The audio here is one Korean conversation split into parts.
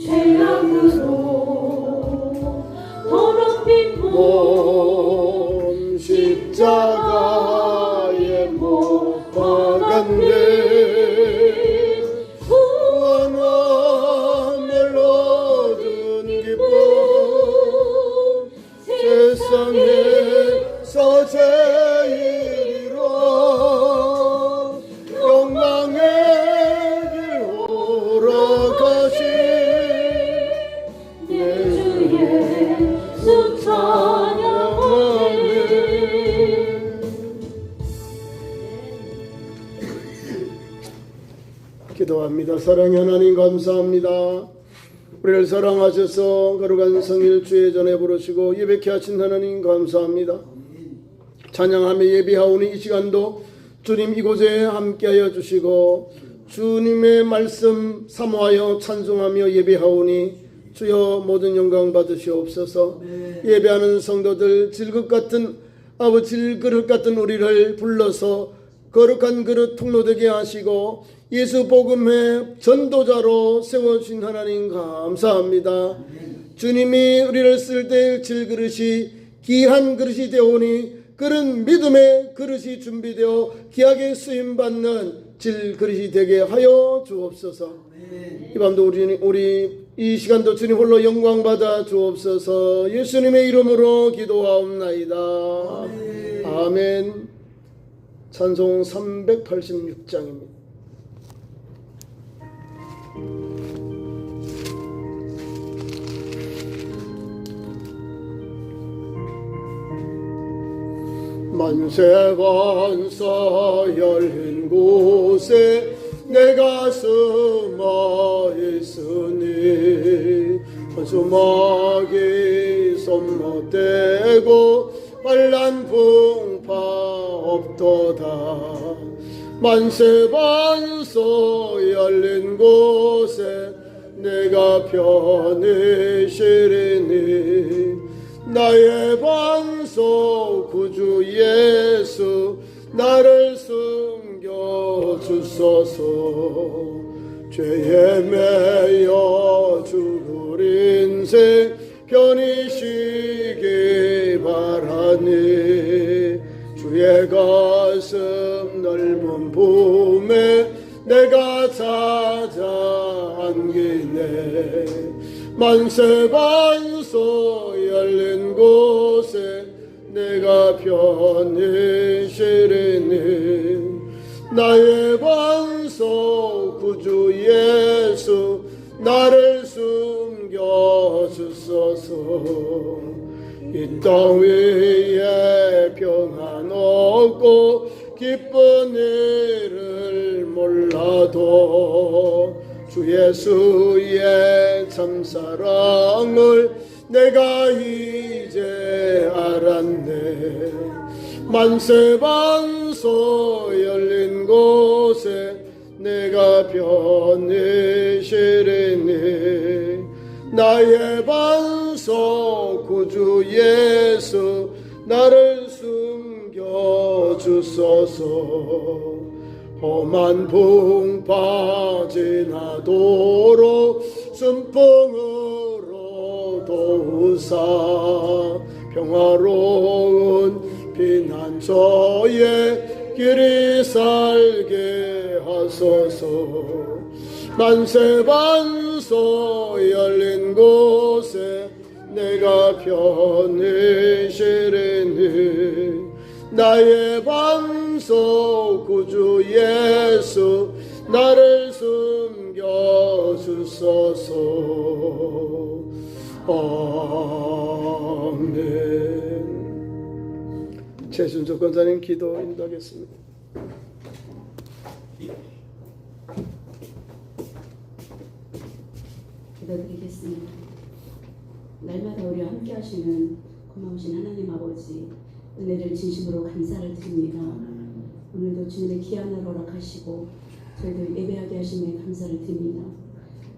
죄악으로 더럽힌 몸 십자가에 못 박았네. 구원함을 얻은 기쁨 세상에서 제일이로 영광의 길 오라가신 내 주 예수 찬양하네. 기도합니다. 사랑의 하나님 감사합니다. 우리를 사랑하셔서 거룩한 성일 주의 전에 부르시고 예배케 하신 하나님 감사합니다. 찬양하며 예배하오니 이 시간도 주님 이곳에 함께하여 주시고 주님의 말씀 사모하여 찬송하며 예배하오니 주여 모든 영광 받으시옵소서. 예배하는 성도들 질것 같은 질그릇 같은 우리를 불러서 거룩한 그릇 통로되게 하시고 예수 복음의 전도자로 세워주신 하나님 감사합니다. 주님이 우리를 쓸 때 질그릇이 귀한 그릇이 되오니 그런 믿음의 그릇이 준비되어 귀하게 쓰임받는 질그릇이 되게 하여 주옵소서. 이 밤도 우리 이 시간도 주님 홀로 영광 받아 주옵소서. 예수님의 이름으로 기도하옵나이다. 아멘. 찬송 386장입니다. 만세반사 열린 곳에 내 가슴 있으니 한수막이 손못대고 환난 풍파 없도다. 만세반사 열린 곳에 내가 편히 쉬리니 나의 반석 구주 예수 나를 숨겨 주소서. 죄에 매여 죽을 인생 편히 쉬기 바라니 주의 가슴 넓은 품에 내가 찾아 안기네. 만세반사 열린 곳에 내가 편히 쉬리니 나의 반석 구주 예수 나를 숨겨 주소서. 이 땅 위에 평안 없고 기쁜 일을 몰라도 주 예수의 참사랑을 내가 이제 알았네. 만세반사 열린 곳에 내가 편히 쉬리니 나의 반석 구주 예수 나를 숨겨 주소서. 험한 풍파 지나도록 순풍으로 도우사 평화로운 피난처에 길이 살게 하소서. 만세반사 열린 곳에 내가 편히 쉬리니 나의 반석 구주 예수 나를 숨겨 주소서. 아멘. 최순석 권사님 기도 인도하겠습니다. 기도드리겠습니다. 날마다 우리와 함께 하시는 고마우신 하나님 아버지 은혜를 진심으로 감사를 드립니다. 오늘도 주님의 귀한 날 허락하시고 저희들 예배하게 하심에 감사를 드립니다.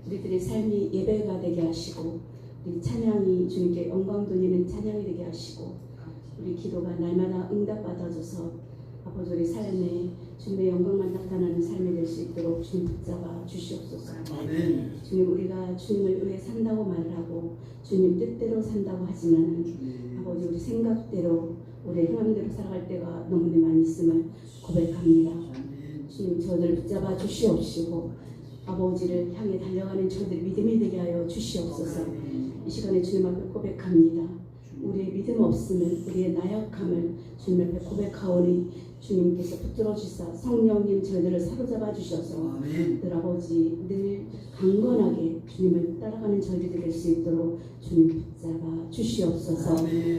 우리들의 삶이 예배가 되게 하시고 우리 찬양이 주님께 영광 돌리는 찬양이 되게 하시고 우리 기도가 날마다 응답받아줘서 아버지 우리 삶에 주님의 영광만 나타나는 삶이 될 수 있도록 주님 붙잡아 주시옵소서. 아멘. 주님, 우리가 주님을 위해 산다고 말을 하고 주님 뜻대로 산다고 하지만 아버지, 우리 생각대로 우리의 희망대로 살아갈 때가 너무나 많이 있음을 고백합니다. 주님, 저들을 붙잡아 주시옵시고 아버지를 향해 달려가는 저들 믿음이 되게 하여 주시옵소서. 이 시간에 주님 앞에 고백합니다. 우리의 믿음 없음을, 우리의 나약함을 주님 앞에 고백하오니 주님께서 붙들어 주사 성령님 저희들을 사로잡아 주셔서 늘 아버지 늘 강건하게 주님을 따라가는 저희들이 될 수 있도록 주님 붙잡아 주시옵소서.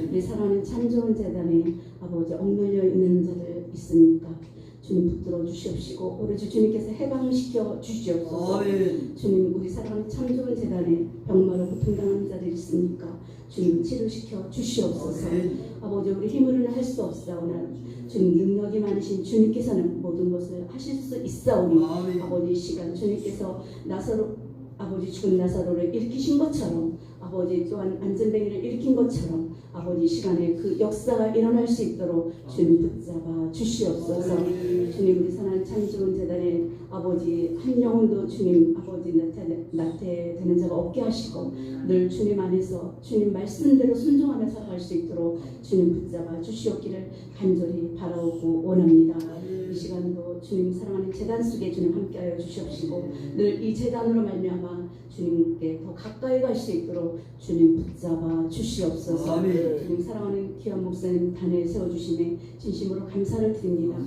우리 사랑하는 참 좋은 재단에 아버지 억눌려 있는 자들 있습니까? 주님 붙들어 주시옵시고 오로지 주님께서 해방시켜 주시옵소서. 주님, 우리 사랑하는 참 좋은 재단에 병마로 고통당하는 자들 있습니까? 주님 치료시켜 주시옵소서. 아버지, 우리 힘으로는 할 수 없사오나 주님 능력이 많으신 주님께서는 모든 것을 하실 수 있사오니 아버지, 이 시간 주님께서 아버지 죽은 나사로를 일으키신 것처럼 아버지 또한 안전뱅이를 일으킨 것처럼 아버지, 이 시간에 그 역사가 일어날 수 있도록 주님 붙잡아 주시옵소서. 주님, 우리 사랑하는 참 좋은 재단에 아버지 한 영혼도 주님 아버지 나태되는 자가 없게 하시고 늘 주님 안에서 주님 말씀대로 순종하며 살아갈 수 있도록 주님 붙잡아 주시옵기를 간절히 바라오고 원합니다. 이 시간도 주님 사랑하는 재단 속에 주님 함께하여 주시옵시고 늘 이 재단으로 말미암아 주님께 더 가까이 갈 수 있도록 주님 붙잡아 주시옵소서. 주님 사랑하는 귀한 목사님 단에 세워주심에 진심으로 감사를 드립니다.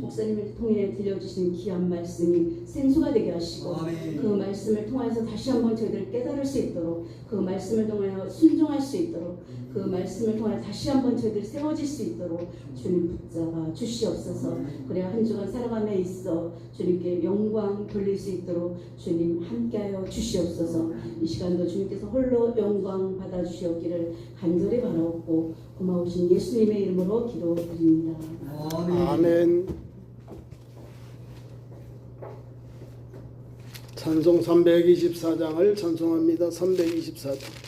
목사님을 통해 들려주신 귀한 말씀이 생수가 되게 하시고 그 말씀을 통해서 다시 한번 저희들을 깨달을 수 있도록 그 말씀을 통하여 순종할 수 있도록 그 말씀을 통하여 다시 한번 저희들이 세워질 수 있도록 주님 붙잡아 주시옵소서. 그래야 한 주간 살아감에 있어 주님께 영광 돌릴 수 있도록 주님 함께하여 주시옵소서. 이 시간도 주님께서 홀로 영광 받아 주시옵기를 간절히 바라옵고 고마우신 예수님의 이름으로 기도드립니다. 아멘. 찬송 324장을 찬송합니다. 324장.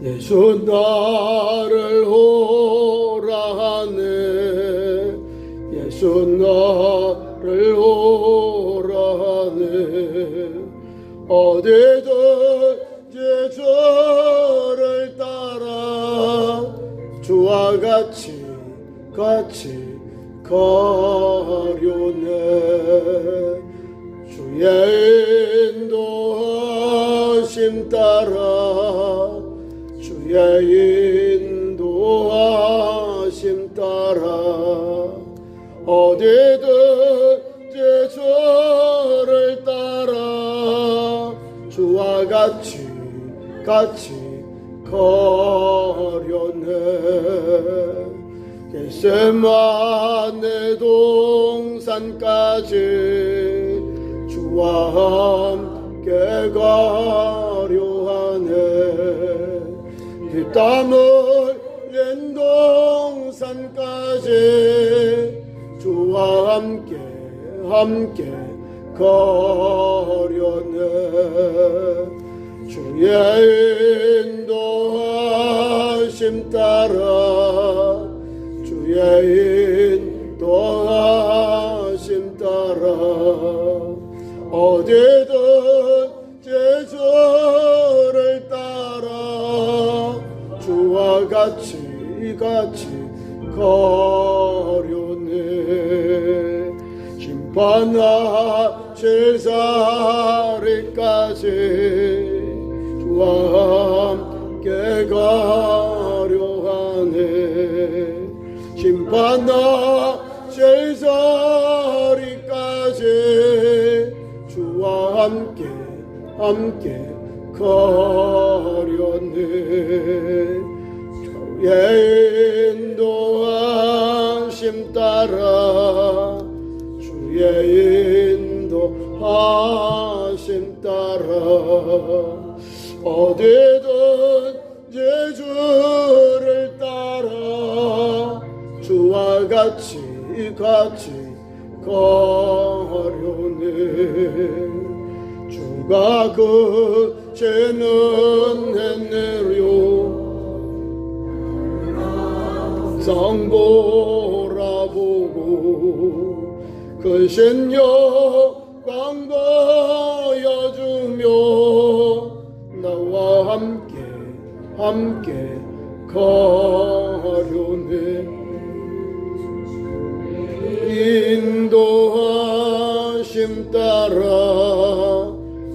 예수 나를 오라 하네. 예수 나를 오라 하네. 어디든지 저를 따라 주와 같이 가려네. 주의 인도하심 따라 주의 인도하심 따라 어디든지 저를 따라 주와 같이 가려네. 겟세마네 동산까지 주와 함께 가려 하네. 땀 흘린 동산까지 주와 함께 가려네. 주의 인도하심 따라 주의 인도하심 따라 어디든지 저를 따라 주와 같이 가려네. 심판하실 자리까지 주와 함께 가려 하네. 심판하실 자리까지 주와 함께 가려네. 주의 인도하심 따라 주의 인도하심 따라 어디든지 주를 따라 주와 같이 같이 가려네. 주가 그제는 내려 상 보라보고 크신 영광 보여주며 나와 함께 가려네. 인도하심 따라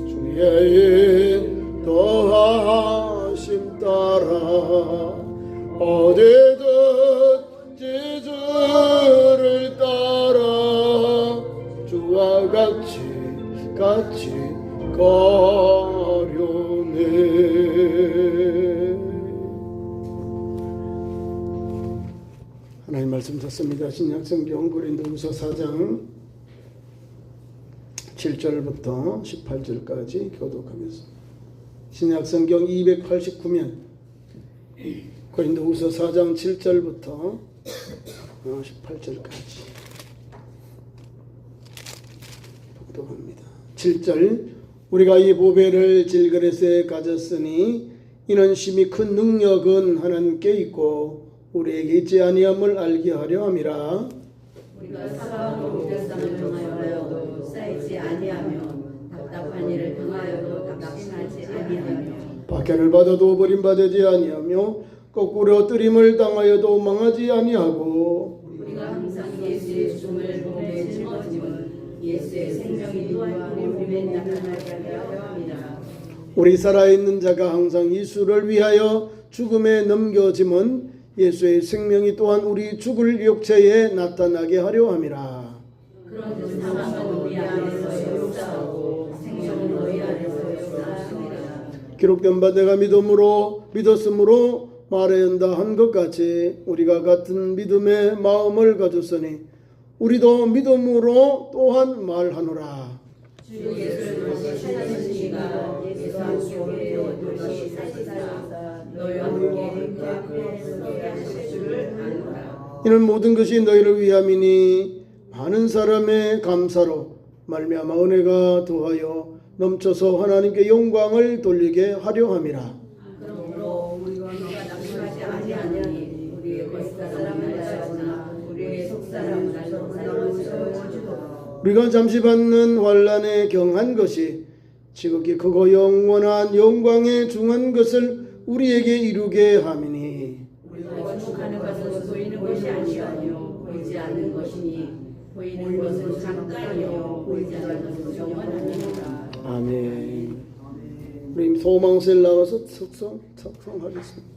주의 인도하심 따라 어디든지 주를 따라 주와 같이 가려네. 하나님 말씀 듣습니다. 신약성경 고린도후서 4장 7절부터 18절까지 교독하겠습니다. 신약성경 289면 고린도후서 4장 7절부터 18절까지 교독합니다. 7절 우리가 이 보배를 질그릇에 가졌으니 이는 심히 큰 능력은 하나님께 있고 우리에게 있지 아니함을 알게 하려 함이라. 우리가 사방으로 우대상을 당하여도 쌓이지 아니하며 답답한 일을 당하여도 낙심하지 아니하며 박해를 받아도 버림받지 아니하며 거꾸로 뜨림을 당하여도 망하지 아니하고 우리가 항상 예수의 죽음을 몸에 짊어짐은 예수의 생명이 또한 우리 몸에 나타나게 하려 함이라. 우리 살아있는 자가 항상 이수를 위하여 죽음에 넘겨짐은 예수의 생명이 또한 우리 죽을 육체에 나타나게 하려 함이라. 그런즉 사망은 우리 안에서 역사하고 생명은 너희 안에서 역사하니라. 기록된 바 내가 믿었으므로 말해야 한다 한 것 같이 우리가 같은 믿음의 마음을 가졌으니 우리도 믿음으로 또한 말하노라. 주 예수를 다시 찾으시니가 예수 안속에 너희 사시사사 너희와 함께 그 앞에서 서게 하실 줄을 아노라. 이는 모든 것이 너희를 위함이니 많은 사람의 감사로 말미암아 은혜가 더하여 넘쳐서 하나님께 영광을 돌리게 하려 함이라. 그러므로 우리가 낙심하지 아니하니 우리의 겉사람은 나셨으나 우리의 속사람은 나셨사람을 세워주고 우리가 잠시 받는 환난에 경한 것이 지극히 크고 영원한 영광에 중한 것을 우리에게 이루게 함이니 우리가 축복하는 것은 보이는 것이 아니하며 보이지 않는 것이니 보이는 것은 잠깐이요 보이지 않는 것은 영원하니라. 아멘. 우리 소망셀 나와서 석성하겠습니다.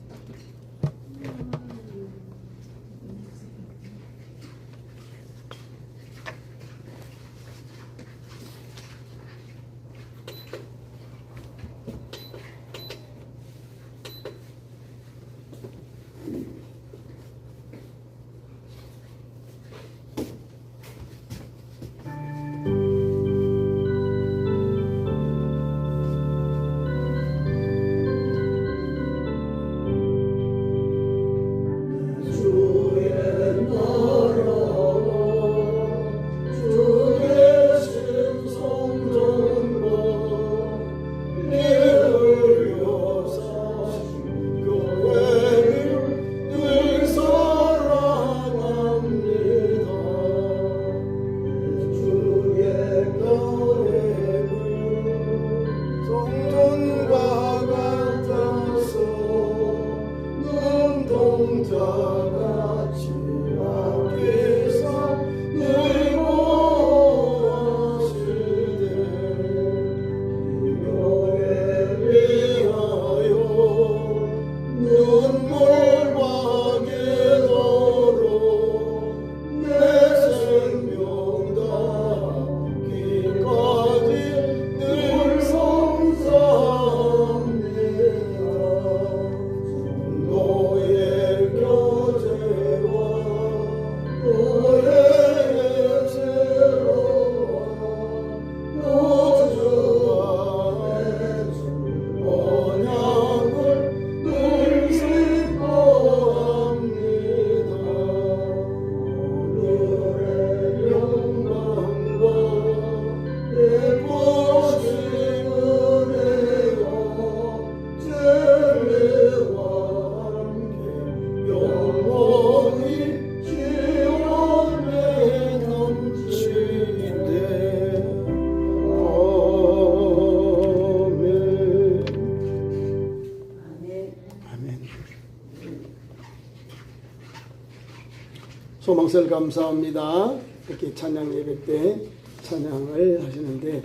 소망설 감사합니다. 이렇게 찬양 예배 때 찬양을 하시는데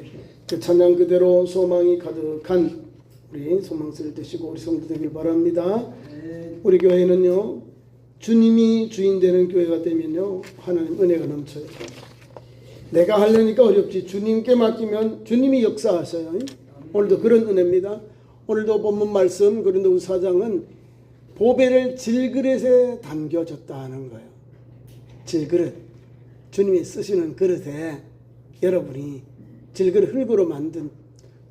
그 찬양 그대로 소망이 가득한 우리 소망설 되시고 우리 성도 되길 바랍니다. 우리 교회는요 주님이 주인 되는 교회가 되면요 하나님 은혜가 넘쳐요. 내가 하려니까 어렵지 주님께 맡기면 주님이 역사하셔요. 오늘도 그런 은혜입니다. 오늘도 본문 말씀 고린도후서 4장은 보배를 질그릇에 담겨졌다 하는 거예요. 질그릇, 주님이 쓰시는 그릇에 여러분이 질그릇 흙으로 만든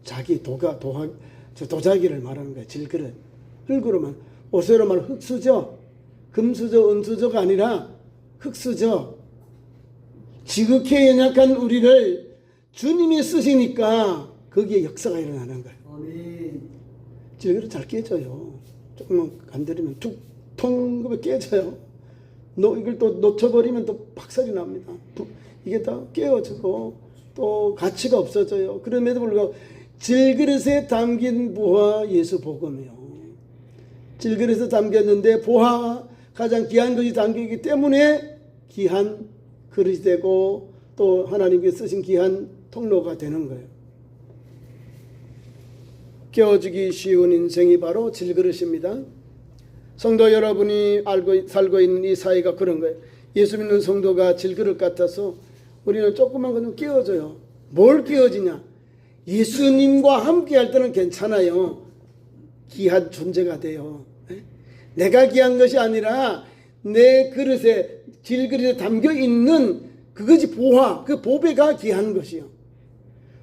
자기 도자기를 말하는 거예요. 질그릇 흙으로만 오세로 말 흙수저, 금수저, 은수저가 아니라 흙수저. 지극히 연약한 우리를 주님이 쓰시니까 거기에 역사가 일어나는 거예요. 질그릇 잘 깨져요. 조금만 건드리면 툭통 깨져요. 이걸 또 놓쳐버리면 또 박살이 납니다. 이게 다 깨어지고 또 가치가 없어져요. 그럼에도 불구하고 질그릇에 담긴 보화 예수 복음이요. 질그릇에 담겼는데 보화 가장 귀한 것이 담기기 때문에 귀한 그릇이 되고 또 하나님께 쓰신 귀한 통로가 되는 거예요. 깨어지기 쉬운 인생이 바로 질그릇입니다. 성도 여러분이 살고 있는 이 사회가 그런 거예요. 예수 믿는 성도가 질그릇 같아서 우리는 조그만 거 좀 깨어져요. 뭘 깨어지냐? 예수님과 함께 할 때는 괜찮아요. 귀한 존재가 돼요. 내가 귀한 것이 아니라 내 그릇에 질그릇에 담겨 있는 그것이 보화, 그 보배가 귀한 것이요.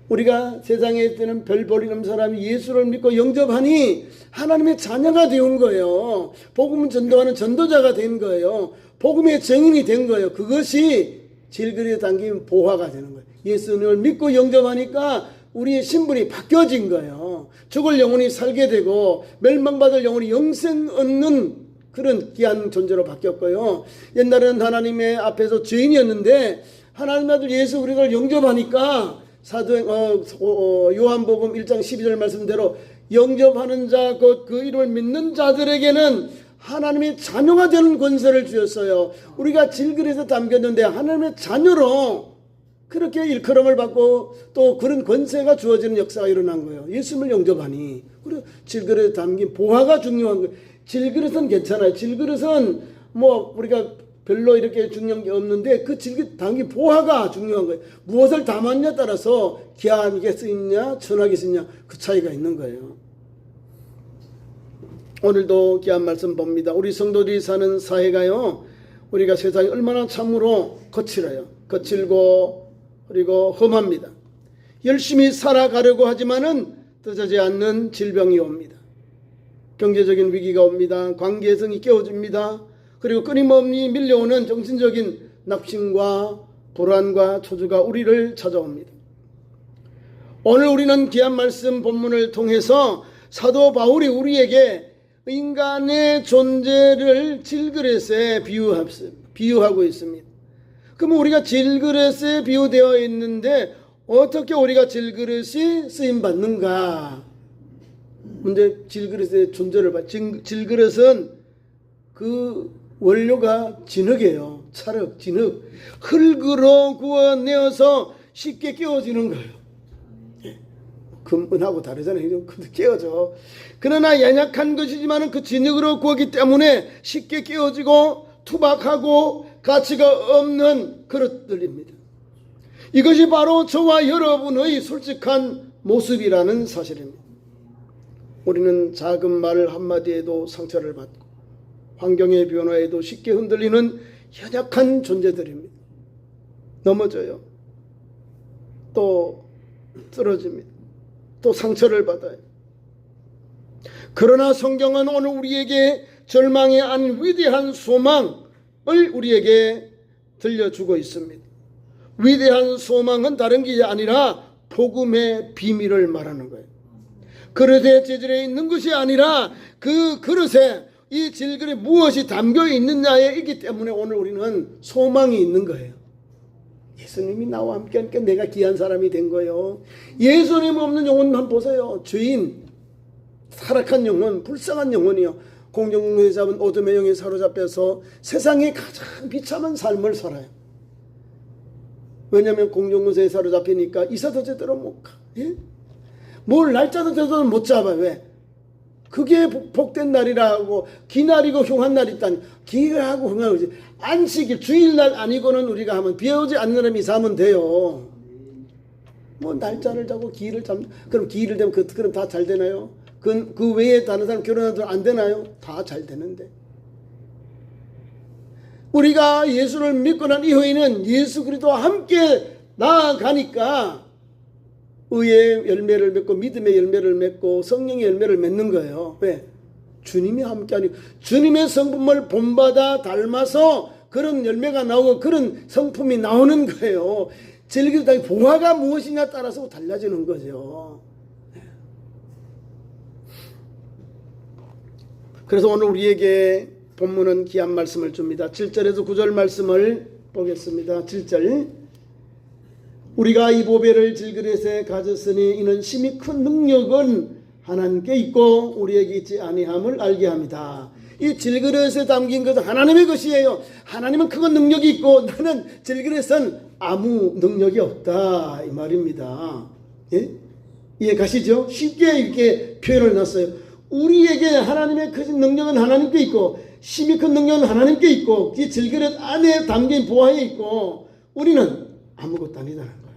우리가 세상에 있는 별 버리는 사람이 예수를 믿고 영접하니 하나님의 자녀가 되온 거예요. 복음을 전도하는 전도자가 된 거예요. 복음의 증인이 된 거예요. 그것이 질그릇에 담긴 보화가 되는 거예요. 예수님을 믿고 영접하니까 우리의 신분이 바뀌어진 거예요. 죽을 영혼이 살게 되고 멸망받을 영혼이 영생 얻는 그런 귀한 존재로 바뀌었고요. 옛날에는 하나님의 앞에서 죄인이었는데 하나님 아들 예수 우리를 영접하니까 요한복음 1장 12절 말씀대로 영접하는 자 곧 그 이름을 믿는 자들에게는 하나님의 자녀가 되는 권세를 주셨어요. 우리가 질그릇에 담겼는데 하나님의 자녀로 그렇게 일컬음을 받고 또 그런 권세가 주어지는 역사가 일어난 거예요. 예수님을 영접하니. 그리고 질그릇에 담긴 보화가 중요한 거예요. 질그릇은 괜찮아요. 질그릇은 뭐 우리가 별로 이렇게 중요한 게 없는데 그 질그릇 담긴 보화가 중요한 거예요. 무엇을 담았냐에 따라서 귀하게 쓰였냐 천하게 쓰였냐 그 차이가 있는 거예요. 오늘도 귀한 말씀 봅니다. 우리 성도들이 사는 사회가요. 우리가 세상이 얼마나 참으로 거칠고 그리고 험합니다. 열심히 살아가려고 하지만은 떠나지 않는 질병이 옵니다. 경제적인 위기가 옵니다. 관계성이 깨어집니다. 그리고 끊임없이 밀려오는 정신적인 낙심과 불안과 초조가 우리를 찾아옵니다. 오늘 우리는 귀한 말씀 본문을 통해서 사도 바울이 우리에게 인간의 존재를 질그릇에 비유하고 있습니다. 그럼 우리가 질그릇에 비유되어 있는데 어떻게 우리가 질그릇이 쓰임받는가? 문제 질그릇의 존재를 봐. 질그릇은 그 원료가 진흙이에요. 찰흙, 진흙. 흙으로 구워내어서 쉽게 깨어지는 거예요. 금은하고 다르잖아요. 깨어져. 그러나 연약한 것이지만 그 진흙으로 구웠기 때문에 쉽게 깨어지고 투박하고 가치가 없는 그릇들입니다. 이것이 바로 저와 여러분의 솔직한 모습이라는 사실입니다. 우리는 작은 말 한마디에도 상처를 받고 환경의 변화에도 쉽게 흔들리는 연약한 존재들입니다. 넘어져요. 또 쓰러집니다. 또 상처를 받아요. 그러나 성경은 오늘 우리에게 절망의 한 위대한 소망을 우리에게 들려주고 있습니다. 위대한 소망은 다른 게 아니라 복음의 비밀을 말하는 거예요. 그릇에 재질에 있는 것이 아니라 그 그릇에 이 질그릇에 무엇이 담겨 있느냐에 있기 때문에 오늘 우리는 소망이 있는 거예요. 예수님이 나와 함께 하니까 내가 귀한 사람이 된 거예요. 예수님 없는 영혼만 보세요. 죄인, 타락한 영혼, 불쌍한 영혼이요. 공중에 잡은 어둠의 영에 사로잡혀서 세상에 가장 비참한 삶을 살아요. 왜냐하면 공중문서에 사로잡히니까 이사도 제대로 못 가. 예? 뭘 날짜도 제대로 못 잡아요. 왜? 그게 복된 날이라고 기날이고 흉한 날이 있다니. 기하고 흉한 거지. 안식일 주일날 아니고는 우리가 하면 비 오지 않는 사람이 이사하면 돼요. 뭐 날짜를 잡고 기일을 잡는. 그럼 기일을 되면 그럼 다 잘 되나요? 그 외에 다른 사람 결혼해도 안 되나요? 다 잘 되는데. 우리가 예수를 믿고 난 이후에는 예수 그리스도와 함께 나아가니까 의의 열매를 맺고 믿음의 열매를 맺고 성령의 열매를 맺는 거예요. 왜? 주님이 함께하니 주님의 성품을 본받아 닮아서 그런 열매가 나오고 그런 성품이 나오는 거예요. 즐기다 보화가 무엇이냐 따라서 달라지는 거죠. 그래서 오늘 우리에게 본문은 귀한 말씀을 줍니다. 7절에서 9절 말씀을 보겠습니다. 7절 우리가 이 보배를 질그릇에 가졌으니 이는 심히 큰 능력은 하나님께 있고 우리에게 있지 아니함을 알게 합니다. 이 질그릇에 담긴 것은 하나님의 것이에요. 하나님은 그건 능력이 있고 나는 질그릇은 아무 능력이 없다 이 말입니다. 예? 이해 가시죠? 쉽게 이렇게 표현을 놨어요. 우리에게 하나님의 그 능력은 하나님께 있고 심히 큰 능력은 하나님께 있고 이 질그릇 안에 담긴 보화에 있고 우리는 아무것도 아니다는 거예요.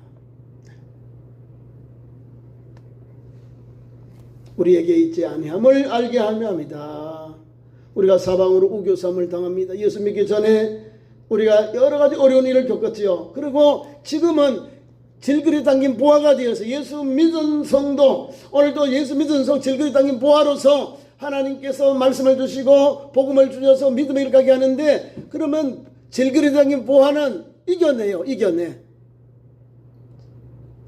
우리에게 있지 아니함을 알게 하려 합니다. 우리가 사방으로 우겨쌈을 당합니다. 예수 믿기 전에 우리가 여러 가지 어려운 일을 겪었지요. 그리고 지금은 질그릇 담긴 보화가 되어서 예수 믿은 성도 오늘도 예수 믿은 성 질그릇 담긴 보화로서 하나님께서 말씀을 주시고 복음을 주셔서 믿음을 가게 하는데 그러면 질그릇 담긴 보화는 이겨내요. 이겨내.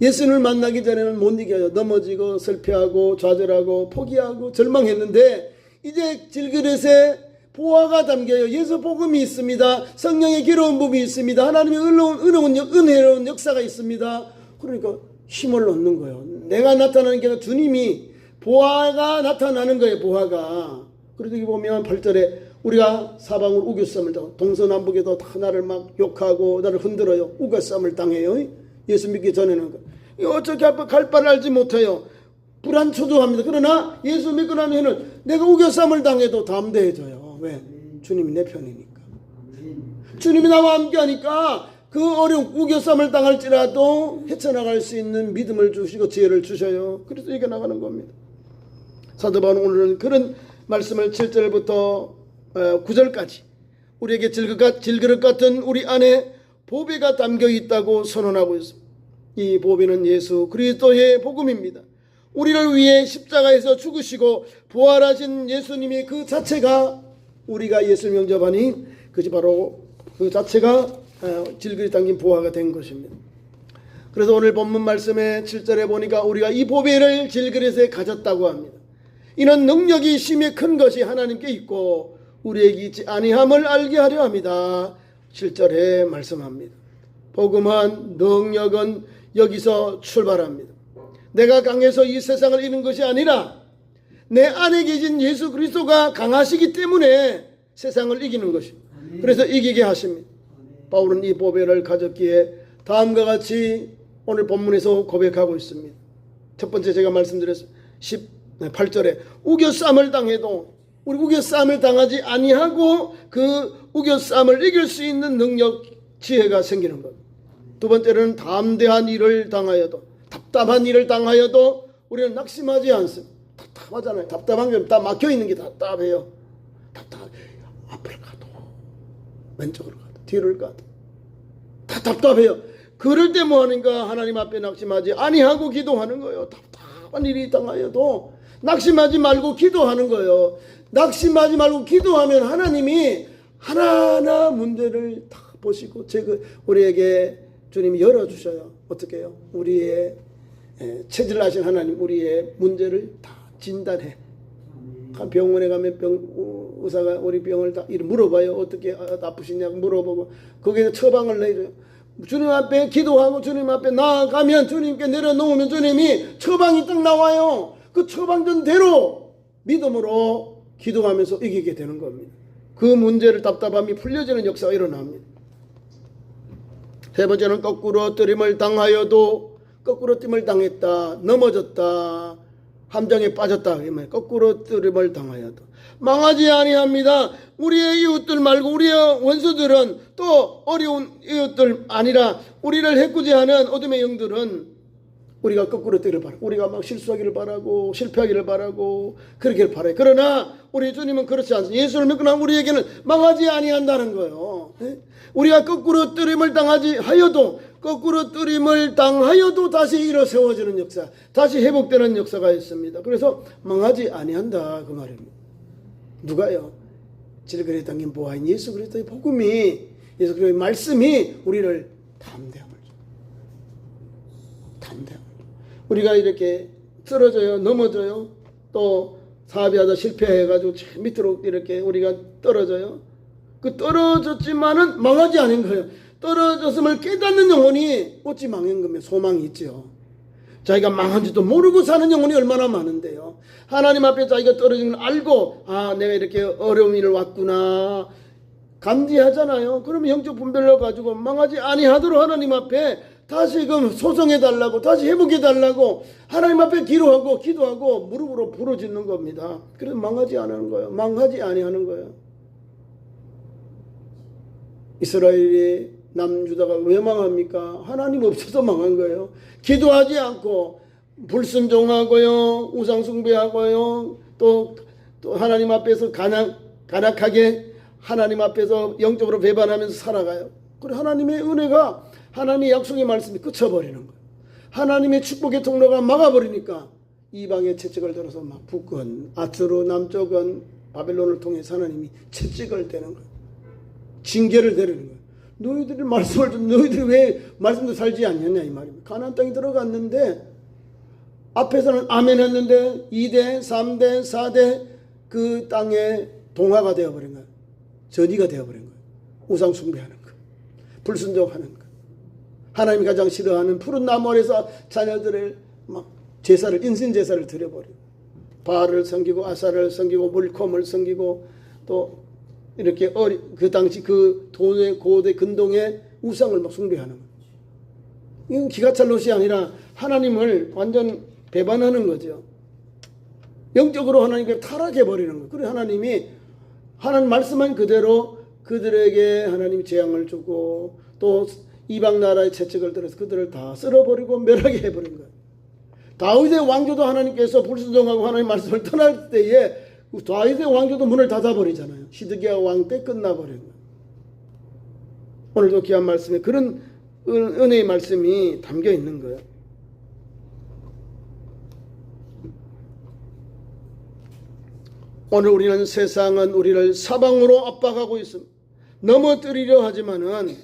예수님을 만나기 전에는 못 이겨요. 넘어지고 슬퍼하고 좌절하고 포기하고 절망했는데 이제 질그릇에 보화가 담겨요. 예수 복음이 있습니다. 성령의 기로운 부분이 있습니다. 하나님의 은혜로운 역사가 있습니다. 그러니까 힘을 얻는 거예요. 내가 나타나는 게 아니라 주님이 보화가 나타나는 거예요. 보화가. 그래서 여기 보면 8절에 우리가 사방으로 우겨쌈을 당하고 동서남북에도 다 나를 막 욕하고 나를 흔들어요. 우겨쌈을 당해요. 예수 믿기 전에는 어떻게 갈 바를 알지 못해요. 불안초조합니다. 그러나 예수 믿고 난 후에는 내가 우겨쌈을 당해도 담대해져요. 왜? 주님이 내 편이니까. 주님이 나와 함께하니까 그 어려운 우겨쌈을 당할지라도 헤쳐나갈 수 있는 믿음을 주시고 지혜를 주셔요. 그래서 이겨나가는 겁니다. 사도 바울은 오늘은 그런 말씀을 7절부터 9절까지 우리에게 질그릇 같은 우리 안에 보배가 담겨 있다고 선언하고 있습니다. 이 보배는 예수 그리스도의 복음입니다. 우리를 위해 십자가에서 죽으시고 부활하신 예수님이 그 자체가 우리가 예수를 영접하니 그것이 바로 그 자체가 질그릇 담긴 보화가 된 것입니다. 그래서 오늘 본문 말씀에 7절에 보니까 우리가 이 보배를 질그릇에 가졌다고 합니다. 이는 능력이 심히 큰 것이 하나님께 있고 우리에게 있지 아니함을 알게 하려 합니다. 7절에 말씀합니다. 복음한 능력은 여기서 출발합니다. 내가 강해서 이 세상을 이기는 것이 아니라 내 안에 계신 예수 그리스도가 강하시기 때문에 세상을 이기는 것입니다. 그래서 이기게 하십니다. 바울은 이 보배를 가졌기에 다음과 같이 오늘 본문에서 고백하고 있습니다. 첫 번째 제가 말씀드렸습니다. 18절에 우겨쌈을 당해도 우리 우겨쌈을 당하지 아니하고 그 우겨쌈을 이길 수 있는 능력, 지혜가 생기는 것. 두 번째는 담대한 일을 당하여도 답답한 일을 당하여도 우리는 낙심하지 않습니다. 답답하잖아요. 답답한 게 다 막혀있는 게 답답해요. 앞을 가도 왼쪽으로 가도 뒤를 가도 다 답답해요. 그럴 때 뭐하는가? 하나님 앞에 낙심하지 아니하고 기도하는 거예요. 답답한 일이 당하여도 낙심하지 말고 기도하는 거예요. 낙심하지 말고 기도하면 하나님이 하나하나 문제를 다 보시고 우리에게 주님이 열어주셔요. 어떻게 해요? 우리의 체질을 아신 하나님 우리의 문제를 다 진단해. 병원에 가면 의사가 우리 병을 다 물어봐요. 어떻게 아프시냐고 물어보고 거기에 처방을 내줘요. 주님 앞에 기도하고 주님 앞에 나아가면 주님께 내려놓으면 주님이 처방이 딱 나와요. 그 처방전대로 믿음으로 기도하면서 이기게 되는 겁니다. 그 문제를 답답함이 풀려지는 역사가 일어납니다. 세 번째는 거꾸로 뜨림을 당하여도 거꾸로 뜨림을 당했다, 넘어졌다, 함정에 빠졌다. 거꾸로 뜨림을 당하여도 망하지 아니합니다. 우리의 이웃들 말고 우리의 원수들은, 또 어려운 이웃들 아니라 우리를 해코지하는 어둠의 영들은 우리가 거꾸로 뜨기를 바라고, 우리가 막 실수하기를 바라고 실패하기를 바라고 그러기를 바라요. 그러나 우리 주님은 그렇지 않습니다. 예수를 믿고 나면 우리에게는 망하지 아니한다는 거예요. 우리가 거꾸로 뜨림을 당하지 하여도, 거꾸로 뜨림을 당하여도 다시 일어 세워지는 역사, 다시 회복되는 역사가 있습니다. 그래서 망하지 아니한다 그 말입니다. 누가요? 질그레 당긴 보아인 예수 그리스도의 복음이, 예수 그리스도의 말씀이 우리를 담대함을 줘. 담대함을 줘. 우리가 이렇게 쓰러져요, 넘어져요, 또 사업하다 실패해가지고 밑으로 이렇게 우리가 떨어져요. 그 떨어졌지만은 망하지 않은 거예요. 떨어졌음을 깨닫는 영혼이 어찌 망한 거면 소망이 있죠. 자기가 망한지도 모르고 사는 영혼이 얼마나 많은데요. 하나님 앞에 자기가 떨어진 걸 알고, 아, 내가 이렇게 어려운 일을 왔구나 감지하잖아요. 그러면 영적 분별로 가지고 망하지 아니하도록 하나님 앞에 다시금 소송해달라고, 다시 회복해달라고 하나님 앞에 기도하고 기도하고 무릎으로 부르짖는 겁니다. 그래서 망하지 않는 거예요. 망하지 아니하는 거예요. 이스라엘이 남유다가 왜 망합니까? 하나님 없어서 망한 거예요. 기도하지 않고 불순종하고요, 우상숭배하고요, 또 하나님 앞에서 간악하게 하나님 앞에서 영적으로 배반하면서 살아가요. 그리고 하나님의 은혜가, 하나님의 약속의 말씀이 그쳐버리는 거예요. 하나님의 축복의 통로가 막아버리니까 이방의 채찍을 들어서 막 북은 아스루, 남쪽은 바벨론을 통해서 하나님이 채찍을 대는 거예요. 징계를 내리는 거예요. 너희들이 말씀을 좀, 너희들이 왜 말씀도 살지 않냐냐 이 말입니다. 가나안 땅에 들어갔는데 앞에서는 아멘 했는데 2대, 3대, 4대 그 땅에 동화가 되어버린 거예요. 전이가 되어버린 거예요. 우상 숭배하는 거, 불순종하는 거, 하나님이 가장 싫어하는 푸른 나무 아래서 자녀들을 막 제사를, 인신 제사를 드려버리고, 바알을 섬기고 아사를 섬기고 물콤을 섬기고, 또 이렇게 그 당시 그 돈의 고대 근동의 우상을 막 숭배하는 거예요. 이건 기가 찰 것이 아니라 하나님을 완전 배반하는 거죠. 영적으로 하나님께 타락해버리는 거예요. 그래서 하나님이 하나님 말씀한 그대로 그들에게 하나님이 재앙을 주고, 또 이방 나라의 채찍을 들어서 그들을 다 쓸어버리고 멸하게 해버린 거예요. 다윗의 왕조도 하나님께서 불순종하고 하나님 말씀을 떠날 때에 다윗의 왕조도 문을 닫아버리잖아요. 시드기야 왕 때 끝나버린 거예요. 오늘도 귀한 말씀에 그런 은혜의 말씀이 담겨 있는 거예요. 오늘 우리는, 세상은 우리를 사방으로 압박하고 있습니다. 넘어뜨리려 하지만은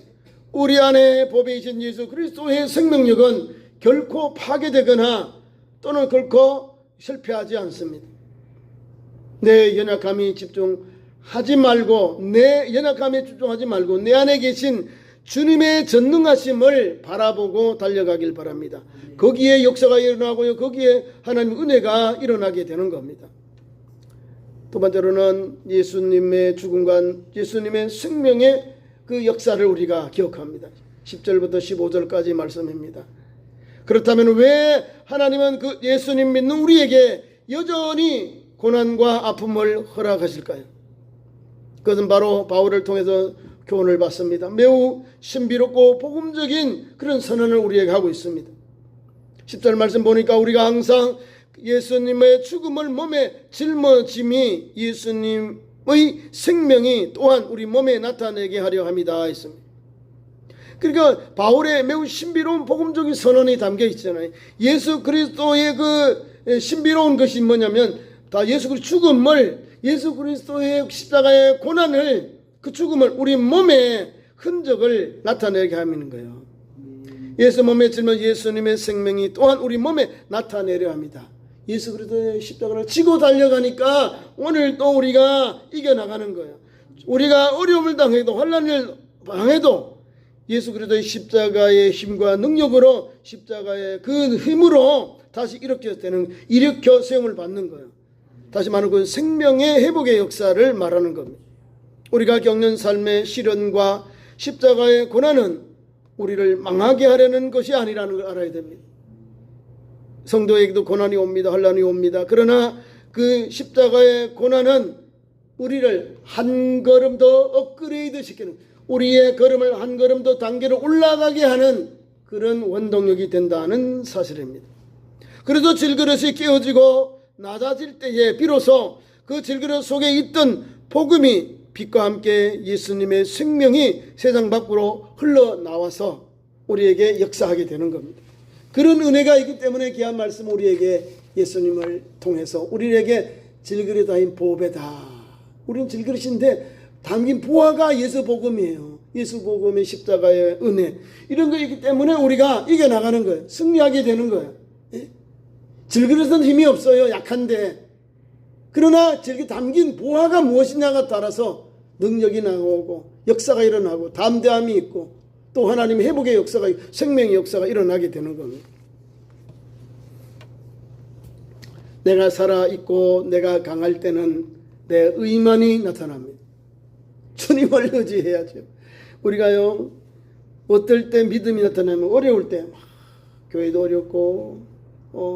우리 안에 법이신 예수 그리스도의 생명력은 결코 파괴되거나 또는 결코 실패하지 않습니다. 내 연약함에 집중하지 말고, 내 연약함에 집중하지 말고 내 안에 계신 주님의 전능하심을 바라보고 달려가길 바랍니다. 거기에 역사가 일어나고요, 거기에 하나님의 은혜가 일어나게 되는 겁니다. 두 번째로는 예수님의 죽음과 예수님의 생명의 그 역사를 우리가 기억합니다. 10절부터 15절까지 말씀입니다. 그렇다면 왜 하나님은 그 예수님 믿는 우리에게 여전히 고난과 아픔을 허락하실까요? 그것은 바로 바울을 통해서 교훈을 받습니다. 매우 신비롭고 복음적인 그런 선언을 우리에게 하고 있습니다. 10절 말씀 보니까 우리가 항상 예수님의 죽음을 몸에 짊어짐이 예수님의 생명이 또한 우리 몸에 나타내게 하려 합니다 했습니다. 그러니까 바울의 매우 신비로운 복음적인 선언이 담겨 있잖아요. 예수 그리스도의 그 신비로운 것이 뭐냐면, 다 예수 그리스도 죽음을, 예수 그리스도의 십자가의 고난을, 그 죽음을 우리 몸의 흔적을 나타내게 하는 거예요. 예수 몸에 짊어 예수님의 생명이 또한 우리 몸에 나타내려 합니다. 예수 그리스도의 십자가를 지고 달려가니까 오늘 또 우리가 이겨나가는 거예요. 우리가 어려움을 당해도, 환난을 당해도 예수 그리스도의 십자가의 힘과 능력으로, 십자가의 그 힘으로 다시 일으켜 세움을 받는 거예요. 다시 말하면 그 생명의 회복의 역사를 말하는 겁니다. 우리가 겪는 삶의 시련과 십자가의 고난은 우리를 망하게 하려는 것이 아니라는 걸 알아야 됩니다. 성도에게도 고난이 옵니다. 환난이 옵니다. 그러나 그 십자가의 고난은 우리를 한 걸음 더 업그레이드 시키는, 우리의 걸음을 한 걸음 더 단계로 올라가게 하는 그런 원동력이 된다는 사실입니다. 그래서 질그릇이 깨어지고 낮아질 때에 비로소 그 질그릇 속에 있던 복음이 빛과 함께 예수님의 생명이 세상 밖으로 흘러나와서 우리에게 역사하게 되는 겁니다. 그런 은혜가 있기 때문에 귀한 말씀 우리에게 예수님을 통해서 우리에게 질그릇 아닌 보배다. 우리는 질그릇인데 담긴 보화가 예수 복음이에요. 예수 복음의 십자가의 은혜. 이런 거 있기 때문에 우리가 이겨나가는 거예요. 승리하게 되는 거예요. 예? 질그릇은 힘이 없어요. 약한데. 그러나 저기 담긴 보화가 무엇이냐가 따라서 능력이 나오고 역사가 일어나고 담대함이 있고 또 하나님의 회복의 역사가, 생명의 역사가 일어나게 되는 겁니다. 내가 살아있고 내가 강할 때는 내 의만이 나타납니다. 주님을 의지해야죠. 우리가요, 어떨 때 믿음이 나타나면 어려울 때 교회도 어렵고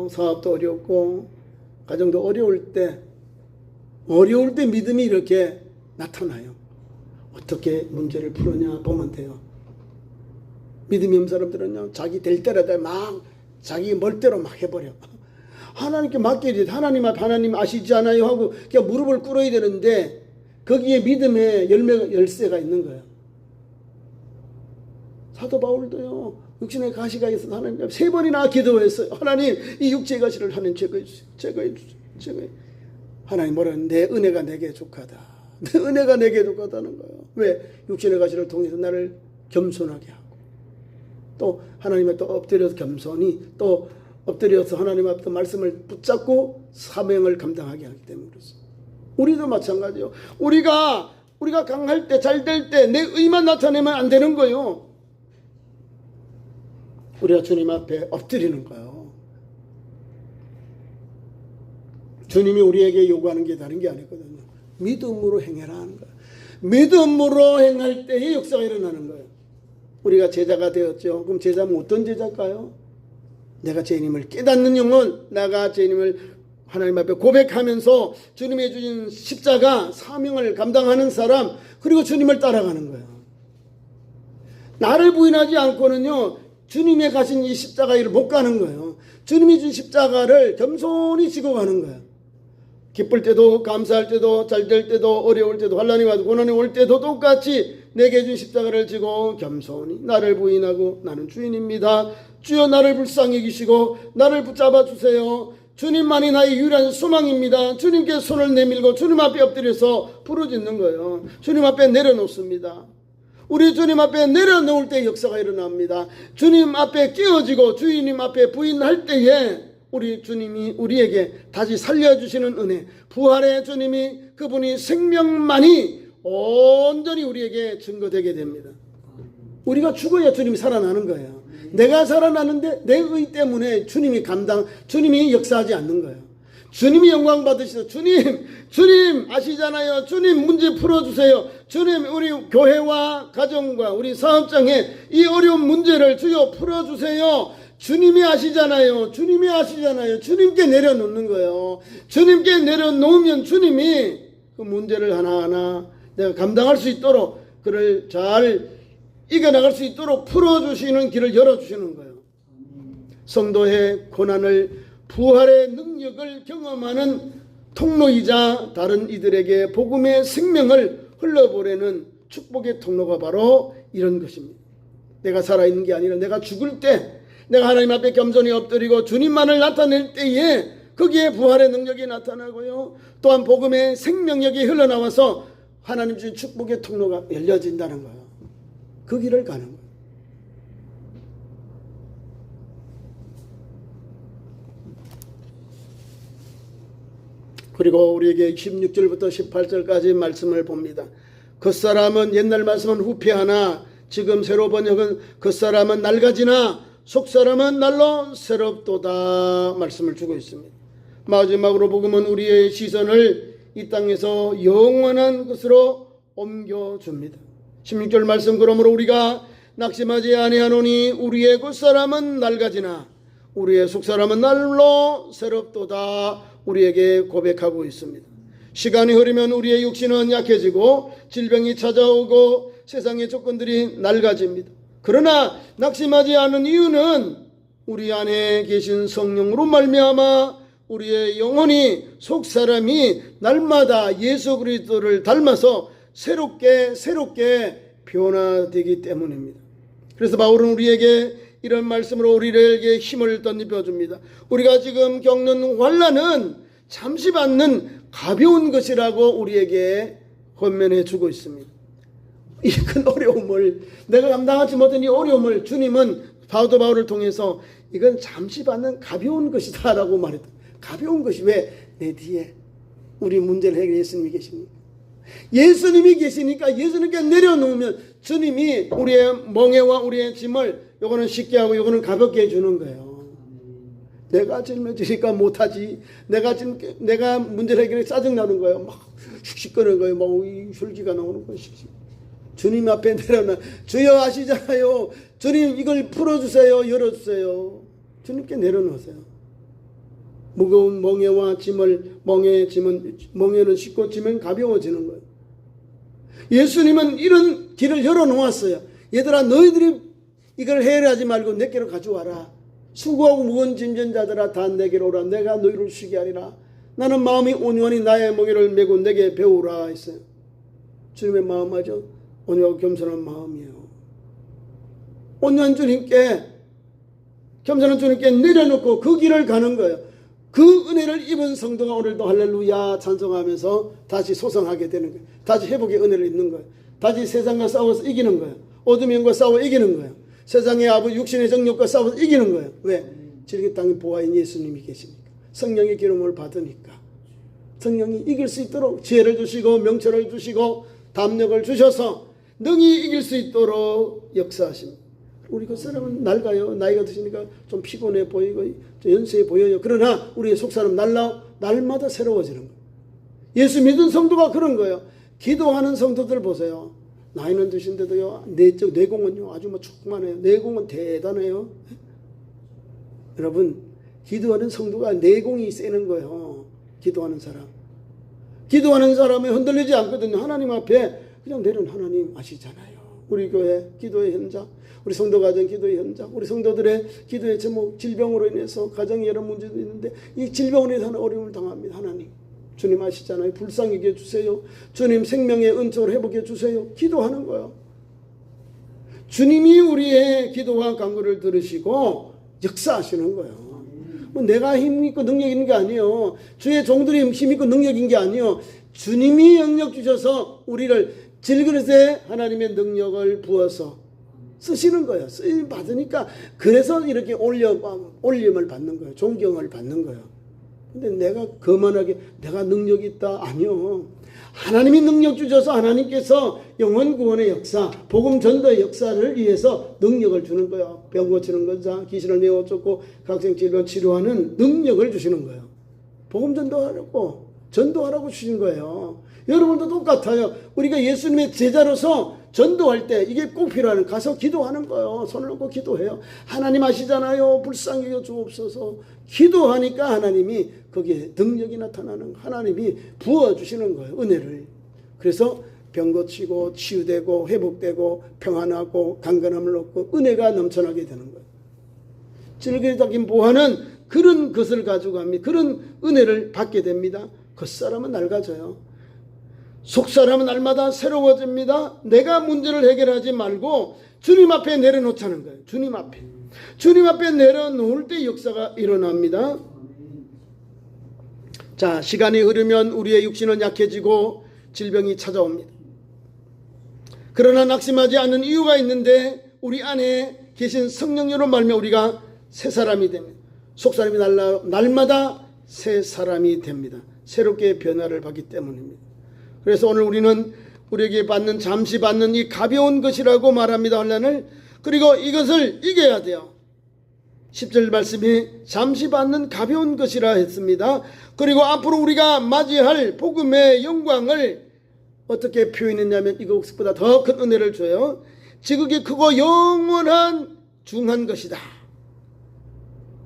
사업도 어렵고 가정도 어려울 때 믿음이 이렇게 나타나요. 어떻게 문제를 풀었냐 보면 돼요. 믿음이 없는 사람들은요, 자기 될 때라도 막 자기 멋대로 막 해버려. 하나님께 맡겨야 돼. 하나님 앞 하나님 아시지 않아요 하고 그냥 무릎을 꿇어야 되는데 거기에 믿음의 열쇠가 있는 거예요. 사도 바울도요, 육신의 가시가 있어서 하나님 앞에 3번이나 기도했어요. 하나님, 이 육체의 가시를 하나님 제거해 주세요. 하나님 뭐라, 내 은혜가 내게 족하다. 내 은혜가 내게 족하다는 거예요. 왜? 육신의 가시를 통해서 나를 겸손하게 하고 또 하나님의 또 엎드려서 겸손히 또 엎드려서 하나님 앞에 말씀을 붙잡고 사명을 감당하게 하기 때문에 그렇습니다. 우리도 마찬가지요. 우리가 강할 때, 잘 될 때 내 의만 나타내면 안 되는 거예요. 우리가 주님 앞에 엎드리는 거예요. 주님이 우리에게 요구하는 게 다른 게 아니거든요. 믿음으로 행해라 하는 거예요. 믿음으로 행할 때의 역사가 일어나는 거예요. 우리가 제자가 되었죠. 그럼 제자는 어떤 제자일까요? 내가 죄인임을 깨닫는 영혼, 내가 죄인임을 하나님 앞에 고백하면서 주님이 주신 십자가 사명을 감당하는 사람, 그리고 주님을 따라가는 거예요. 나를 부인하지 않고는요, 주님의 가신 이 십자가 일을 못 가는 거예요. 주님이 준 십자가를 겸손히 지고 가는 거예요. 기쁠 때도, 감사할 때도, 잘 될 때도, 어려울 때도, 환난이 와도 고난이 올 때도 똑같이 내게 준 십자가를 지고 겸손히 나를 부인하고 나는 주인입니다. 주여 나를 불쌍히 여기시고 나를 붙잡아 주세요. 주님만이 나의 유일한 소망입니다. 주님께 손을 내밀고 주님 앞에 엎드려서 부르짖는 거예요. 주님 앞에 내려놓습니다. 우리 주님 앞에 내려놓을 때 역사가 일어납니다. 주님 앞에 깨어지고 주님 앞에 부인할 때에 우리 주님이 우리에게 다시 살려주시는 은혜, 부활의 주님이, 그분이 생명만이 온전히 우리에게 증거되게 됩니다. 우리가 죽어야 주님이 살아나는 거예요. 내가 살아나는데 내 의 때문에 주님이 역사하지 않는 거예요. 주님이 영광 받으시죠. 주님 아시잖아요. 주님 문제 풀어주세요. 주님 우리 교회와 가정과 우리 사업장에 이 어려운 문제를 주여 풀어주세요. 주님이 아시잖아요. 주님께 내려놓는 거예요. 주님께 내려놓으면 주님이 그 문제를 하나하나 내가 감당할 수 있도록, 그를 잘 이겨나갈 수 있도록 풀어주시는 길을 열어주시는 거예요. 성도의 고난을, 부활의 능력을 경험하는 통로이자 다른 이들에게 복음의 생명을 흘러보내는 축복의 통로가 바로 이런 것입니다. 내가 살아있는 게 아니라 내가 죽을 때, 내가 하나님 앞에 겸손히 엎드리고 주님만을 나타낼 때에 거기에 부활의 능력이 나타나고요, 또한 복음의 생명력이 흘러나와서 하나님 주신 축복의 통로가 열려진다는 거예요. 그 길을 가는 거예요. 그리고 우리에게 16절부터 18절까지 말씀을 봅니다. 겉사람은, 옛날 말씀은 후피하나 지금 새로 번역은 겉사람은 낡아지나 속사람은 날로 새롭도다 말씀을 주고 있습니다. 마지막으로 복음은 우리의 시선을 이 땅에서 영원한 것으로 옮겨줍니다. 16절 말씀, 그러므로 우리가 낙심하지 아니하노니 우리의 겉사람은 낡아지나 우리의 속사람은 날로 새롭도다 우리에게 고백하고 있습니다. 시간이 흐르면 우리의 육신은 약해지고 질병이 찾아오고 세상의 조건들이 낡아집니다. 그러나 낙심하지 않은 이유는 우리 안에 계신 성령으로 말미암아 우리의 영혼이 속사람이 날마다 예수 그리스도를 닮아서 새롭게 변화되기 때문입니다. 그래서 바울은 우리에게 이런 말씀으로 우리에게 힘을 덧입혀 줍니다. 우리가 지금 겪는 환난은 잠시 받는 가벼운 것이라고 우리에게 권면해 주고 있습니다. 이 큰 어려움을, 내가 감당하지 못한 이 어려움을 주님은 사도 바울을 통해서 이건 잠시 받는 가벼운 것이다 라고 말했다. 가벼운 것이 왜? 내 뒤에 우리 문제를 해결해 예수님이 계십니까? 예수님이 계시니까 예수님께 내려놓으면 주님이 우리의 멍에와 우리의 짐을 요거는 쉽게 하고 요거는 가볍게 해주는 거예요. 내가 짊어지니까 못하지. 내가 문제를 해결해 짜증나는 거예요. 막 슉슉거리는 거예요. 막 혈기가 나오는 거예요. 주님 앞에 내려놔. 주여 아시잖아요. 주님 이걸 풀어주세요. 열어주세요. 주님께 내려놓으세요. 무거운 멍에와 짐을, 멍에는 쉽고 짐은 가벼워지는 거예요. 예수님은 이런 길을 열어놓았어요. 얘들아, 너희들이 이걸 해결하지 말고 내게로 가져와라. 수고하고 무거운 짐진 자들아 다 내게로 오라. 내가 너희를 쉬게 하리라. 나는 마음이 온유하니 나의 멍에를 메고 내게 배우라 했어요. 주님의 마음하죠. 온유하고 겸손한 마음이에요. 온유한 주님께, 겸손한 주님께 내려놓고 그 길을 가는 거예요. 그 은혜를 입은 성도가 오늘도 할렐루야 찬송하면서 다시 소성하게 되는 거예요. 다시 회복의 은혜를 입는 거예요. 다시 세상과 싸워서 이기는 거예요. 어둠의 영과 싸워 이기는 거예요. 세상의 아부 육신의 정욕과 싸워서 이기는 거예요. 왜? 지금 땅의 보아인 예수님이 계시니까. 성령의 기름을 받으니까. 성령이 이길 수 있도록 지혜를 주시고 명철을 주시고 담력을 주셔서 능히 이길 수 있도록 역사하십니다. 우리 그 사람은 낡아요. 나이가 드시니까 좀 피곤해 보이고 좀 연세해 보여요. 그러나 우리의 속사람 날마다 새로워지는 거예요. 예수 믿은 성도가 그런 거예요. 기도하는 성도들 보세요. 나이는 드신데도요, 내공은요 아주 충만해요. 내공은 대단해요. 여러분, 기도하는 성도가 내공이 세는 거예요. 기도하는 사람이 흔들리지 않거든요. 하나님 앞에 그냥 내려온 하나님 아시잖아요. 우리 교회 기도의 현장, 우리 성도 가정 기도의 현장, 우리 성도들의 기도의 제목, 질병으로 인해서 가정에 여러 문제도 있는데 이 질병으로 인해서 어려움을 당합니다. 하나님, 주님 아시잖아요. 불쌍히 해주세요. 주님 생명의 은총을 회복해 주세요. 기도하는 거예요. 주님이 우리의 기도와 간구를 들으시고 역사하시는 거예요. 뭐 내가 힘 있고 능력 있는 게 아니에요. 주의 종들이 힘 있고 능력 있는 게 아니에요. 주님이 영역 주셔서 우리를 질그릇에 하나님의 능력을 부어서 쓰시는 거예요. 쓰임 받으니까 그래서 이렇게 올림을 받는 거예요. 존경을 받는 거예요. 근데 내가 거만하게 내가 능력이 있다? 아니요. 하나님이 능력 주셔서 하나님께서 영혼 구원의 역사, 복음 전도의 역사를 위해서 능력을 주는 거예요. 병 고치는 거자, 귀신을 내어 쫓고 각종 질병 치료하는 능력을 주시는 거예요. 복음 전도하라고 주신 거예요. 여러분도 똑같아요. 우리가 예수님의 제자로서 전도할 때 이게 꼭 필요한, 가서 기도하는 거예요. 손을 놓고 기도해요. 하나님 아시잖아요. 불쌍히 여주옵소서. 기도하니까 하나님이 거기에 능력이 나타나는, 하나님이 부어주시는 거예요. 은혜를. 그래서 병 고치고 치유되고 회복되고 평안하고 강건함을 얻고 은혜가 넘쳐나게 되는 거예요. 질그릇 보화는 그런 것을 가지고 갑니다. 그런 은혜를 받게 됩니다. 겉사람은 낡아져요. 속사람은 날마다 새로워집니다. 내가 문제를 해결하지 말고 주님 앞에 내려놓자는 거예요. 주님 앞에 내려놓을 때 역사가 일어납니다. 자, 시간이 흐르면 우리의 육신은 약해지고 질병이 찾아옵니다. 그러나 낙심하지 않는 이유가 있는데 우리 안에 계신 성령으로 말미암아 우리가 새 사람이 됩니다. 속사람이 날마다 새 사람이 됩니다. 새롭게 변화를 받기 때문입니다. 그래서 오늘 우리는 우리에게 잠시 받는 이 가벼운 것이라고 말합니다. 환난을. 그리고 이것을 이겨야 돼요. 10절 말씀이 잠시 받는 가벼운 것이라 했습니다. 그리고 앞으로 우리가 맞이할 복음의 영광을 어떻게 표현했냐면 이것보다 더 큰 은혜를 줘요. 지극히 크고 영원한 중한 것이다.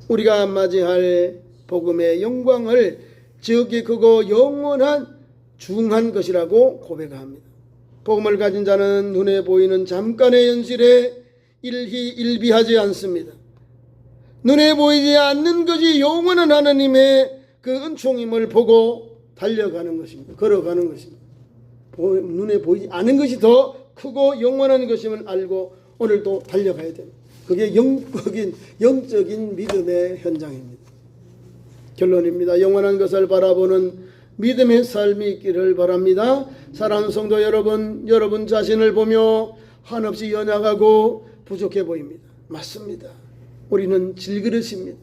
우리가 맞이할 복음의 영광을 지극히 크고 영원한 중한 것이라고 고백합니다. 복음을 가진 자는 눈에 보이는 잠깐의 현실에 일비하지 않습니다. 눈에 보이지 않는 것이 영원한 하나님의 그 은총임을 보고 달려가는 것입니다. 걸어가는 것입니다. 눈에 보이지 않은 것이 더 크고 영원한 것임을 알고 오늘도 달려가야 됩니다. 그게 영적인 믿음의 현장입니다. 결론입니다. 영원한 것을 바라보는 믿음의 삶이 있기를 바랍니다. 사랑하는 성도 여러분, 여러분 자신을 보며 한없이 연약하고 부족해 보입니다. 맞습니다. 우리는 질그릇입니다.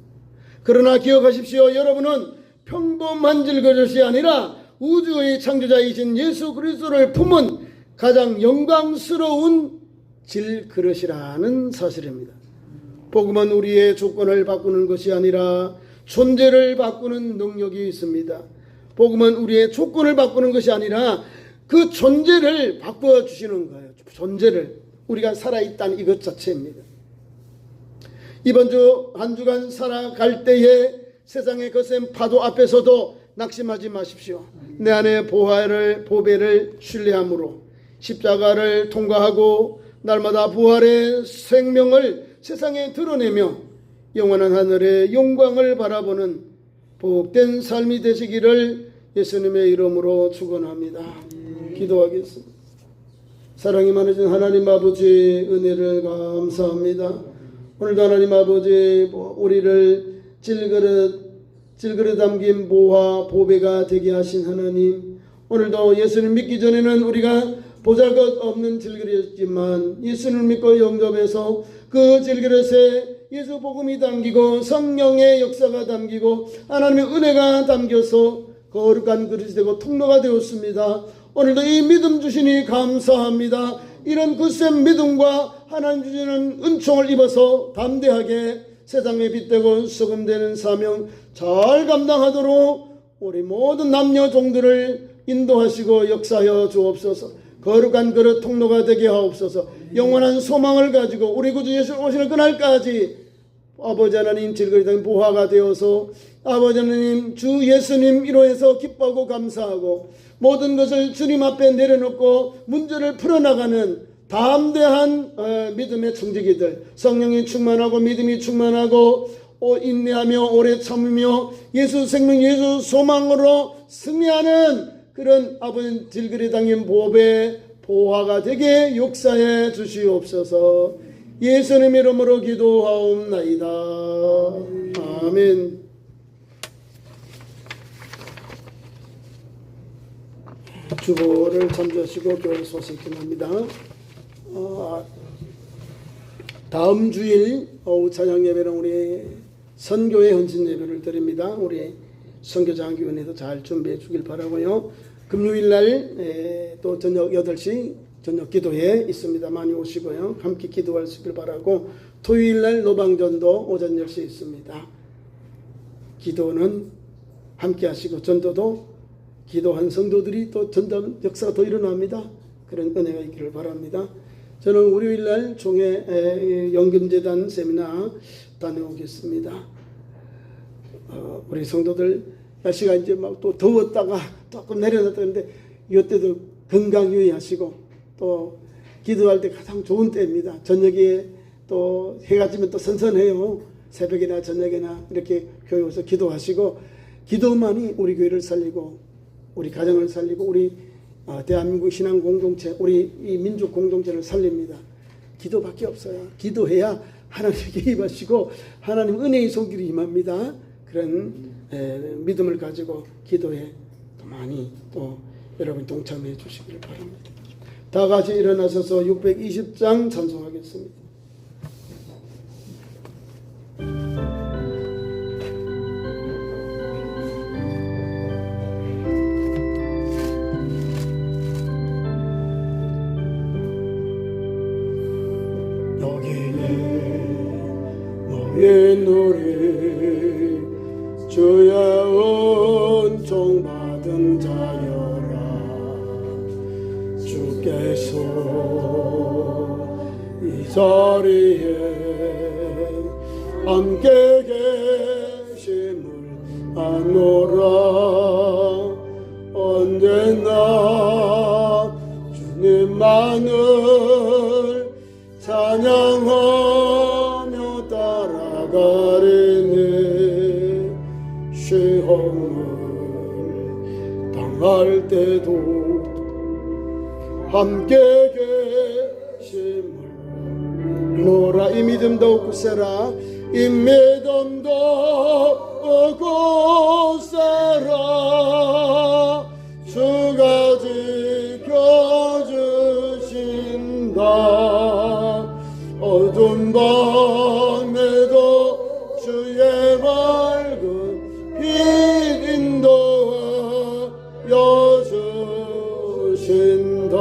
그러나 기억하십시오. 여러분은 평범한 질그릇이 아니라 우주의 창조자이신 예수 그리스도를 품은 가장 영광스러운 질그릇이라는 사실입니다. 복음은 우리의 조건을 바꾸는 것이 아니라 존재를 바꾸는 능력이 있습니다. 복음은 우리의 조건을 바꾸는 것이 아니라 그 존재를 바꿔주시는 거예요. 존재를. 우리가 살아있다는 이것 자체입니다. 이번 주 한 주간 살아갈 때에 세상의 거센 파도 앞에서도 낙심하지 마십시오. 내 안에 보배를 신뢰함으로 십자가를 통과하고 날마다 부활의 생명을 세상에 드러내며 영원한 하늘의 영광을 바라보는 복된 삶이 되시기를 예수님의 이름으로 축원합니다. 기도하겠습니다. 사랑이 많으신 하나님 아버지 은혜를 감사합니다. 오늘도 하나님 아버지 우리를 질그릇 담긴 보화 보배가 되게 하신 하나님, 오늘도 예수님 믿기 전에는 우리가 보잘것없는 질그릇이었지만 예수를 믿고 영접해서 그 질그릇에 예수 복음이 담기고 성령의 역사가 담기고 하나님의 은혜가 담겨서 거룩한 그릇이 되고 통로가 되었습니다. 오늘도 이 믿음 주시니 감사합니다. 이런 굳센 믿음과 하나님 주시는 은총을 입어서 담대하게 세상에 빛되고 소금되는 사명 잘 감당하도록 우리 모든 남녀 종들을 인도하시고 역사하여 주옵소서. 거룩한 그릇 통로가 되게 하옵소서. 영원한 소망을 가지고 우리 구주 예수 오시는 그날까지 아버지 하나님 질그릇 보화가 되어서 아버지 하나님 주 예수님 이로해서 기뻐하고 감사하고 모든 것을 주님 앞에 내려놓고 문제를 풀어나가는 담대한 믿음의 청지기들, 성령이 충만하고 믿음이 충만하고 인내하며 오래 참으며 예수 생명 예수 소망으로 승리하는 그런 아버지 질그릇 담긴 보배 보화가 되게 역사해 주시옵소서. 예수님 이름으로 기도하옵나이다. 아멘. 주보를 참조하시고 교회 소식 전합니다. 다음 주일 오후 찬양 예배는 우리 선교회 헌신 예배를 드립니다. 우리 선교장교원에서 잘 준비해 주길 바라고요. 금요일날 또 저녁 8시 저녁 기도회 있습니다. 많이 오시고요. 함께 기도할 수 있길 바라고 토요일날 노방전도 오전 10시에 있습니다. 기도는 함께 하시고 전도도 기도한 성도들이 또 전도 역사가 더 일어납니다. 그런 은혜가 있기를 바랍니다. 저는 월요일날 종회 연금재단 세미나 다녀오겠습니다. 우리 성도들 날씨가 이제 막 또 더웠다가 조금 내려놨다는데 이때도 건강 유의하시고 또 기도할 때 가장 좋은 때입니다. 저녁에 또 해가 지면 또 선선해요. 새벽이나 저녁이나 이렇게 교회 와서 기도하시고 기도만이 우리 교회를 살리고 우리 가정을 살리고 우리 대한민국 신앙 공동체 우리 이 민족 공동체를 살립니다. 기도밖에 없어요. 기도해야 하나님께 임하시고 하나님 은혜의 손길이 임합니다. 그런 믿음을 가지고 기도에 또 많이 또 여러분 동참해 주시기를 바랍니다. 다 같이 일어나셔서 620장 찬송하겠습니다. 여기에 옛노래 주의 은총 받은 자여라. 주께서 이 자리에 함께 계심을 아노라. 언제나 주님만을 찬양하며 따라가리니 시험을 당할 때도 함께 계심을 노라. 이 믿음도 굳세라. 이 믿음도 굳세라. 주가 지켜주신다. 어두운 밤에도 주의 밝은 빛 인도하여 주신다.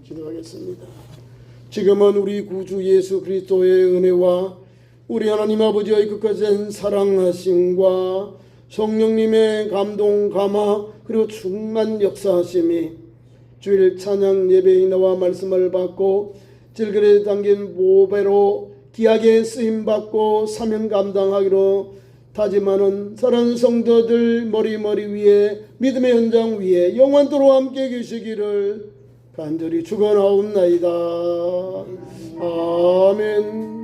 기도하겠습니다. 지금은 우리 구주 예수 그리스도의 은혜와 우리 하나님 아버지의 끝까지 사랑하심과 성령님의 감동 감화 그리고 충만 역사하심이 주일 찬양 예배에 나와 말씀을 받고 질그레 담긴 보배로 귀하게 쓰임받고 사명 감당하기로 다짐하는 사랑하는 성도들 머리 위에 믿음의 현장 위에 영원토록 함께 계시기를 간절히 축원하옵나이다. 아멘.